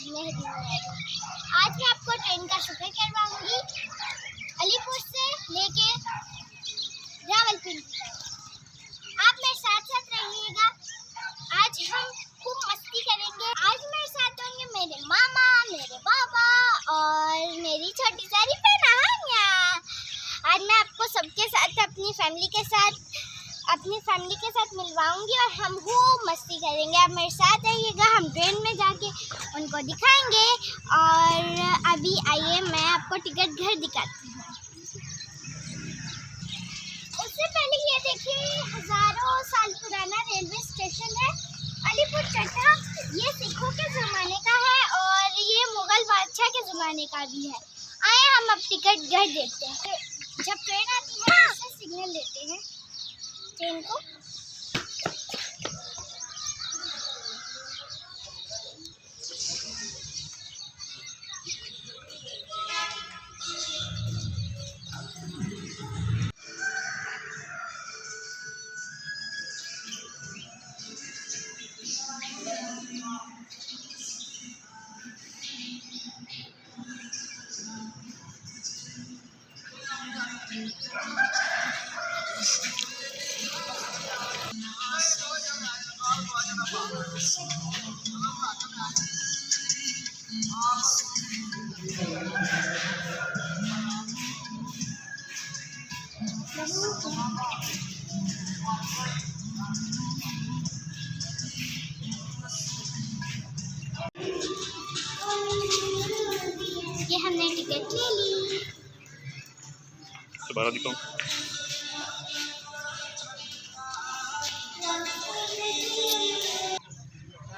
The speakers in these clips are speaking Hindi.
मेहदी आज मैं आपको ट्रेन का सफ़र करवाऊंगी अलीपुर से लेके रावलपिंडी तक। आप मेरे साथ साथ रहिएगा। आज हम खूब मस्ती करेंगे। आज मेरे साथ होंगे मेरे मामा, मेरे पापा और मेरी छोटी सारी बहन। आज मैं आपको सबके साथ अपनी फैमिली के साथ मिलवाऊंगी और हम खूब मस्ती करेंगे। आप मेरे साथ रहिएगा। हम ट्रेन में जाके उनको दिखाएंगे। और अभी आइए मैं आपको टिकट घर दिखाती हूँ। उससे पहले ये देखिए, हज़ारों साल पुराना रेलवे स्टेशन है अलीपुर चट्टा। ये सिखों के ज़माने का है और ये मुग़ल बादशाह के ज़माने का भी है। आए हम अब टिकट घर देखते हैं। जब ट्रेन आती है इससे सिग्नल देते हैं ट्रेन को। ये हमने टिकट ले ली। दोबारा दिखाओ।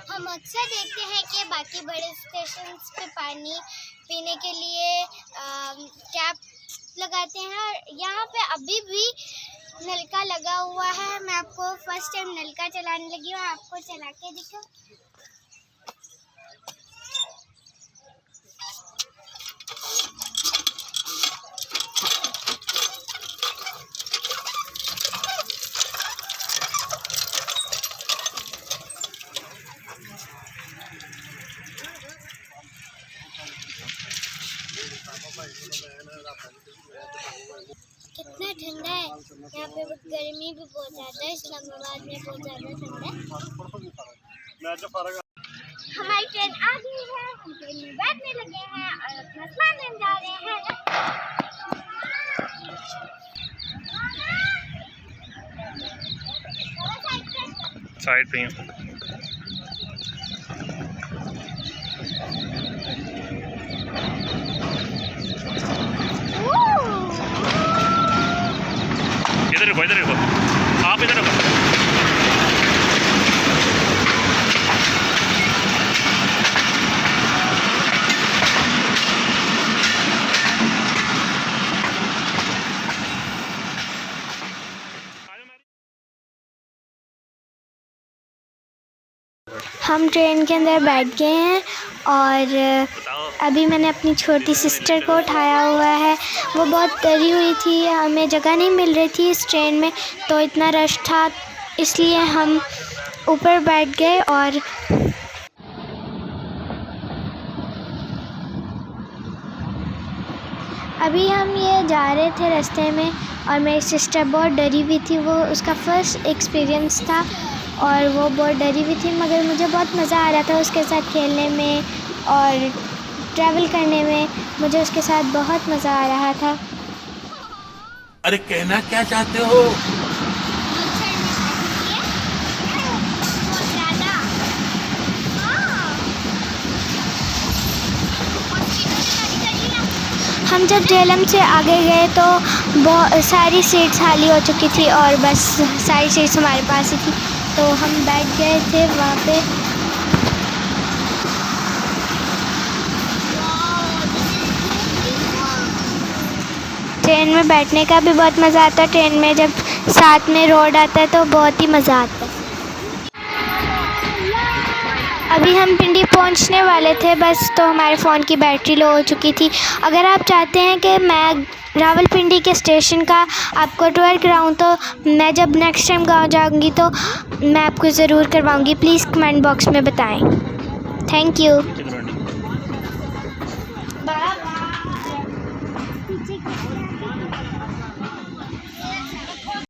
हम अक्सर देखते हैं कि बाकी बड़े स्टेशन पे पानी पीने के लिए टैप लगाते हैं और यहाँ पे अभी भी नलका लगा हुआ है। मैं आपको फर्स्ट टाइम नलका चलाने लगी हूँ, आपको चला के दिखाऊं। कितना ठंडा है यहाँ पे। गर्मी भी बहुत ज़्यादा है। इस्लामाबाद में बहुत ज़्यादा ठंडा है। हमारी ट्रेन आ गई है। हम ट्रेन में बैठने लगे हैं और अपना सामान लेने जा रहे हैं। साइड पे हैं। इधर रुको, आप इधर रुको। हम ट्रेन के अंदर बैठ गए हैं और अभी मैंने अपनी छोटी सिस्टर को उठाया हुआ है। वो बहुत डरी हुई थी, हमें जगह नहीं मिल रही थी इस ट्रेन में, तो इतना रश था इसलिए हम ऊपर बैठ गए। और अभी हम ये जा रहे थे रास्ते में और मेरी सिस्टर बहुत डरी हुई थी। वो उसका फर्स्ट एक्सपीरियंस था और वो बहुत डरी हुई थी, मगर मुझे बहुत मज़ा आ रहा था उसके साथ खेलने में और ट्रैवल करने में। मुझे उसके साथ बहुत मज़ा आ रहा था। अरे कहना क्या चाहते हो? हम जब झेलम से आगे गए तो बहुत सारी सीट्स खाली हो चुकी थी और बस सारी सीट्स हमारे पास ही थी, तो हम बैठ गए थे वहाँ पे। ट्रेन में बैठने का भी बहुत मज़ा आता है। ट्रेन में जब साथ में रोड आता है तो बहुत ही मज़ा आता है। अभी हम पिंडी पहुंचने वाले थे बस, तो हमारे फ़ोन की बैटरी लो हो चुकी थी। अगर आप चाहते हैं कि मैं रावलपिंडी के स्टेशन का आपको टूर कराऊं तो मैं जब नेक्स्ट टाइम गाँव जाऊंगी तो मैं आपको ज़रूर करवाऊंगी। प्लीज़ कमेंट बॉक्स में बताएं। Thank you.